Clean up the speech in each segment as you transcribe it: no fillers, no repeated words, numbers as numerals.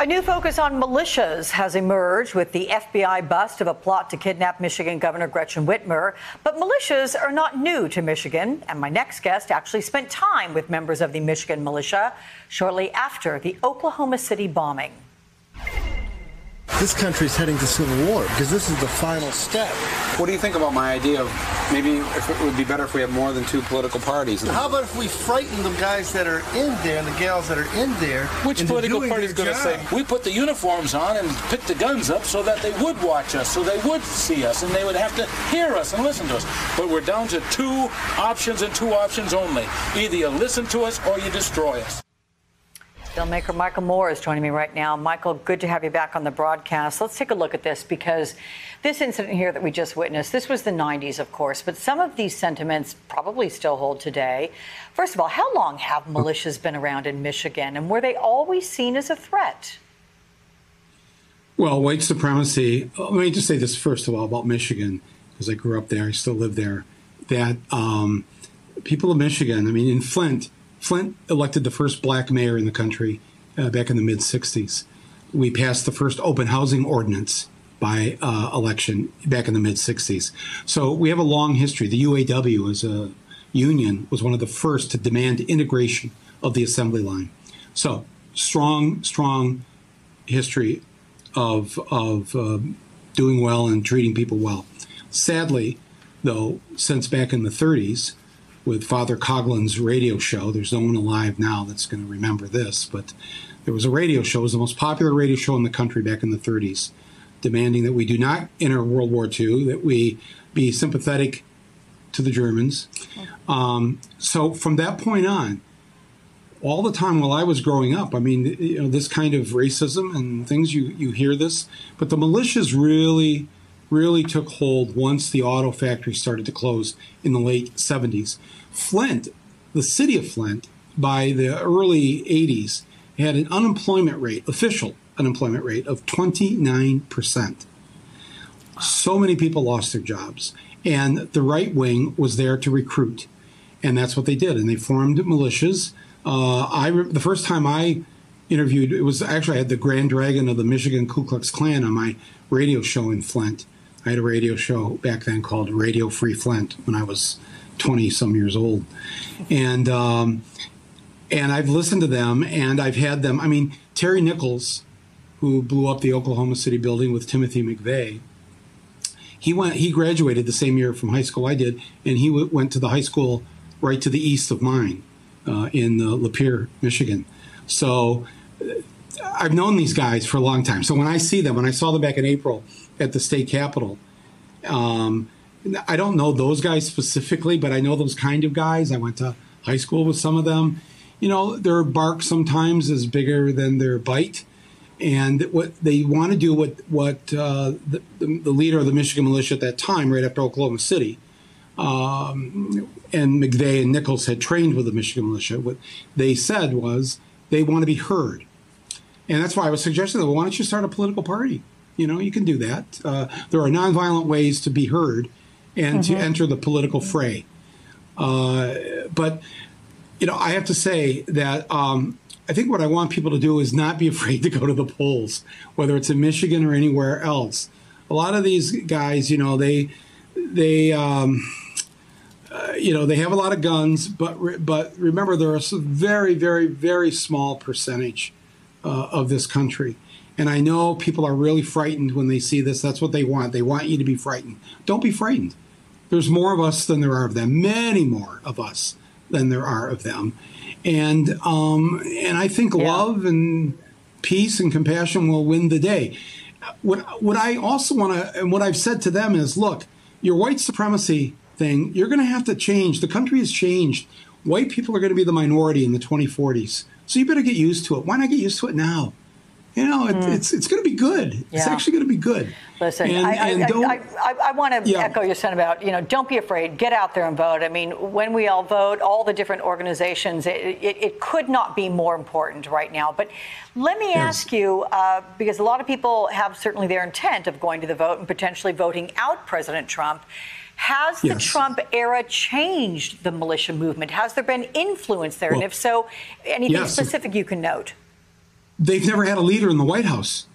A new focus on militias has emerged with the FBI bust of a plot to kidnap Michigan Governor Gretchen Whitmer. But militias are not new to Michigan, and my next guest actually spent time with members of the Michigan militia shortly after the Oklahoma City bombing. This country's heading to civil war because this is the final step. What do you think about my idea of maybe if it would be better if we have more than two political parties? How about if we frighten the guys that are in there and the gals that are in there? Which political party is going to say, we put the uniforms on and pick the guns up so that they would watch us, so they would see us, and they would have to hear us and listen to us? But we're down to two options and two options only. Either you listen to us or you destroy us. Filmmaker Michael Moore is joining me right now. Michael, good to have you back on the broadcast. Let's take a look at this, because this incident here that we just witnessed, this was the 90s, of course, but some of these sentiments probably still hold today. First of all, how long have militias been around in Michigan, and were they always seen as a threat? Well, white supremacy, let me just say this first of all about Michigan, because I grew up there, I still live there, that people of Michigan, I mean, in Flint elected the first black mayor in the country back in the mid-'60s. We passed the first open housing ordinance by election back in the mid-'60s. So we have a long history. The UAW as a union was one of the first to demand integration of the assembly line. So strong history of doing well and treating people well. Sadly, though, since back in the 30s, with Father Coughlin's radio show. There's no one alive now that's going to remember this, but there was a radio show. It was the most popular radio show in the country back in the 30s, demanding that we do not enter World War II, that we be sympathetic to the Germans. So from that point on, all the time while I was growing up, I mean, you know, this kind of racism and things, you hear this, but the militias really took hold once the auto factory started to close in the late 70s. Flint, the city of Flint, by the early 80s, had an unemployment rate, official unemployment rate, of 29%. So many people lost their jobs. And the right wing was there to recruit. And that's what they did. And they formed militias. The first time I interviewed, it was actually, I had the Grand Dragon of the Michigan Ku Klux Klan on my radio show in Flint. I had a radio show back then called Radio Free Flint when I was 20-some years old. And I've listened to them, and I've had them. I mean, Terry Nichols, who blew up the Oklahoma City building with Timothy McVeigh, he graduated the same year from high school I did, and he went to the high school right to the east of mine in Lapeer, Michigan. So I've known these guys for a long time. So when I see them, when I saw them back in April at the state capitol, I don't know those guys specifically, but I know those kind of guys. I went to high school with some of them. You know, their bark sometimes is bigger than their bite. And what they want to do, what the leader of the Michigan militia at that time, right after Oklahoma City, and McVeigh and Nichols had trained with the Michigan militia, what they said was they want to be heard. And that's why I was suggesting, well, why don't you start a political party? You know, you can do that. There are nonviolent ways to be heard and to enter the political fray. But, you know, I have to say that I think what I want people to do is not be afraid to go to the polls, whether it's in Michigan or anywhere else. A lot of these guys, you know, they have a lot of guns, but remember, there are a very, very, very small percentage of this country. And I know people are really frightened when they see this. That's what they want. They want you to be frightened. Don't be frightened. There's more of us than there are of them. Many more of us than there are of them. And I think love and peace and compassion will win the day. What I also want to, and what I've said to them is, look, your white supremacy thing, you're going to have to change. The country has changed. White people are going to be the minority in the 2040s. So you better get used to it. Why not get used to it now? You know, it's going to be good. Yeah. It's actually going to be good. Listen, I want to echo your sentiment about, you know, don't be afraid. Get out there and vote. I mean, when we all vote, all the different organizations, it could not be more important right now. But let me ask you, because a lot of people have certainly their intent of going to the vote and potentially voting out President Trump. Has the Trump era changed the militia movement? Has there been influence there? And if so, anything specific you can note? they've never had a leader in the White House.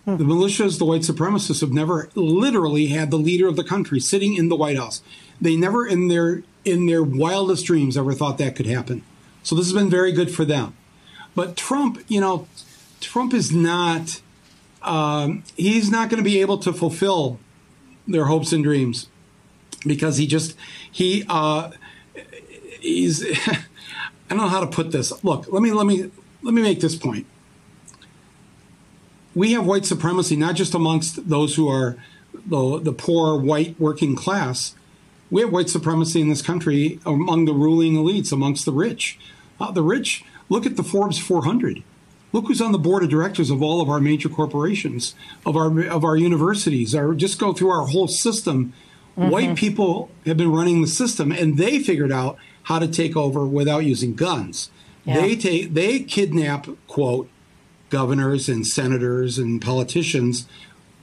The militias, the white supremacists, have never literally had the leader of the country sitting in the White House. They never in their wildest dreams ever thought that could happen. So this has been very good for them. But Trump, Trump is not, he's not going to be able to fulfill their hopes and dreams because he's, I don't know how to put this. Look, let me make this point. We have white supremacy, not just amongst those who are the poor, white, working class. We have white supremacy in this country among the ruling elites, amongst the rich. The rich, look at the Forbes 400. Look who's on the board of directors of all of our major corporations, of our universities. Just go through our whole system. Mm-hmm. White people have been running the system, and they figured out how to take over without using guns. Yeah. They kidnap, quote, governors and senators and politicians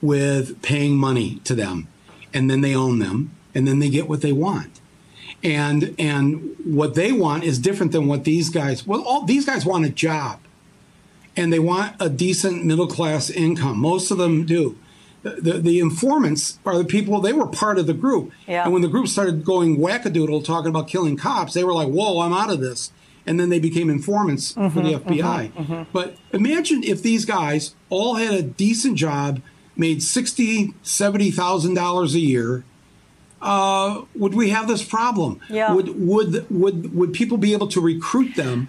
with paying money to them, and then they own them, and then they get what they want. And what they want is different than what these guys. Well, all these guys want a job, and they want a decent middle class income. Most of them do. The informants are the people. They were part of the group, yeah. And when the group started going wackadoodle, talking about killing cops, they were like, "Whoa, I'm out of this." And then they became informants for the FBI. Mm-hmm. But imagine if these guys all had a decent job, made $60,000, $70,000 a year. Would we have this problem? Yeah. Would people be able to recruit them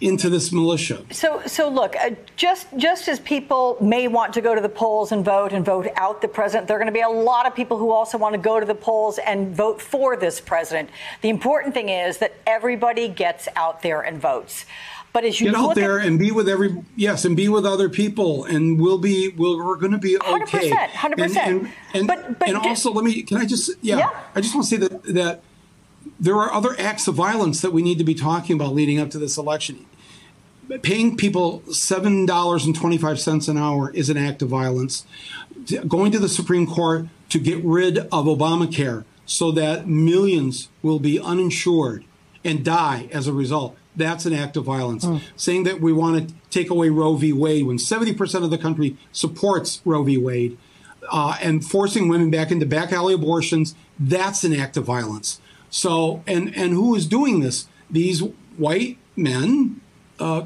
into this militia? So look, just as people may want to go to the polls and vote out the president, there are going to be a lot of people who also want to go to the polls and vote for this president. The important thing is that everybody gets out there and votes. But as you get out there and be with and be with other people, and we're going to be okay. 100%. And also, I just want to say that there are other acts of violence that we need to be talking about leading up to this election. Paying people $7.25 an hour is an act of violence. Going to the Supreme Court to get rid of Obamacare so that millions will be uninsured and die as a result. That's an act of violence. Saying that we want to take away Roe v. Wade when 70% of the country supports Roe v. Wade, and forcing women back into back alley abortions, that's an act of violence. So, and who is doing this? These white men,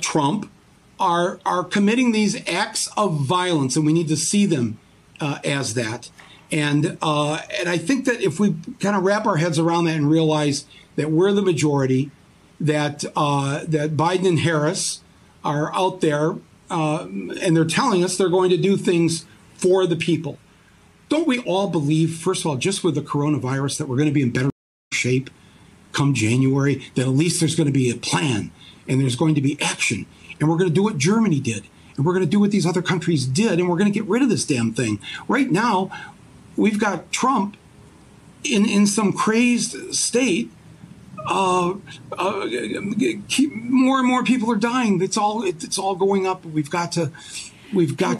Trump, are committing these acts of violence, and we need to see them as that. And I think that if we kind of wrap our heads around that and realize that we're the majority, that Biden and Harris are out there and they're telling us they're going to do things for the people. Don't we all believe, first of all, just with the coronavirus, that we're going to be in better shape come January, that at least there's going to be a plan and there's going to be action, and we're going to do what Germany did, and we're going to do what these other countries did, and we're going to get rid of this damn thing. Right now, we've got Trump in some crazed state. More and more people are dying. It's all going up. We've got to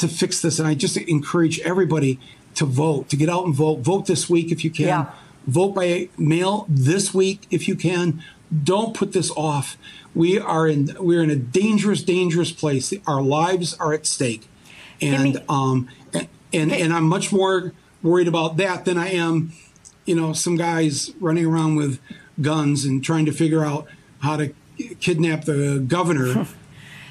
fix this. And I just encourage everybody to vote, to get out and vote. Vote this week if you can. Yeah. Vote by mail this week if you can. Don't put this off. We're in a dangerous place. Our lives are at stake, and I'm much more worried about that than I am, some guys running around with guns and trying to figure out how to kidnap the governor.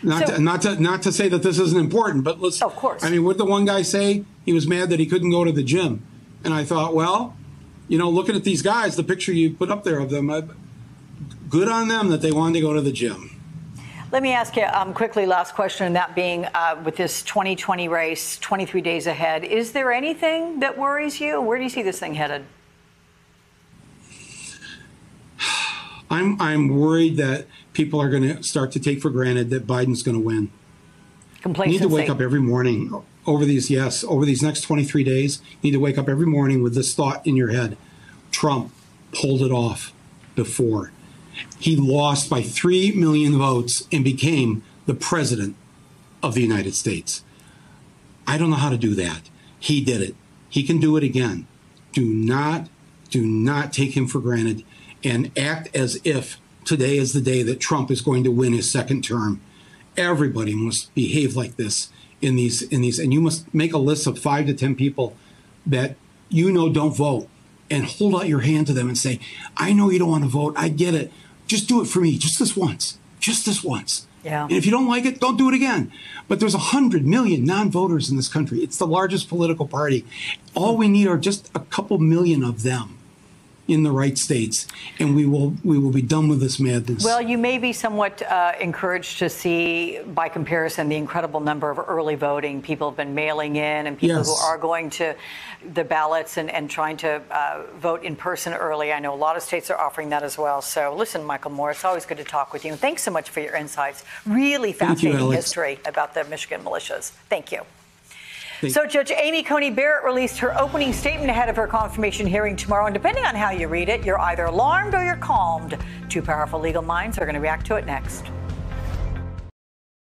Not to say that this isn't important, but let's. Of course. I mean, what did the one guy say? He was mad that he couldn't go to the gym, and I thought, well, looking at these guys, the picture you put up there of them, good on them that they wanted to go to the gym. Let me ask you quickly, last question, and that being with this 2020 race, 23 days ahead, is there anything that worries you? Where do you see this thing headed? I'm worried that people are going to start to take for granted that Biden's going to win. Complacency. You need to wake up every morning over these next 23 days. You need to wake up every morning with this thought in your head. Trump pulled it off before. He lost by 3 million votes and became the president of the United States. I don't know how to do that. He did it. He can do it again. Do not take him for granted and act as if today is the day that Trump is going to win his second term. everybody must behave like this in these, and you must make a list of 5 to 10 people that don't vote, and hold out your hand to them and say, I know you don't want to vote. I get it. Just do it for me. Just this once. Just this once. Yeah. And if you don't like it, don't do it again. But there's 100 million non-voters in this country. It's the largest political party. All we need are just a couple million of them in the right states, and we will be done with this madness. Well, you may be somewhat encouraged to see, by comparison, the incredible number of early voting. People have been mailing in, and people who are going to the ballots and trying to vote in person early. I know a lot of states are offering that as well. So listen, Michael Moore, it's always good to talk with you. And thanks so much for your insights. Really fascinating history about the Michigan militias. Thank you. So Judge Amy Coney Barrett released her opening statement ahead of her confirmation hearing tomorrow. And depending on how you read it, you're either alarmed or you're calmed. Two powerful legal minds are going to react to it next.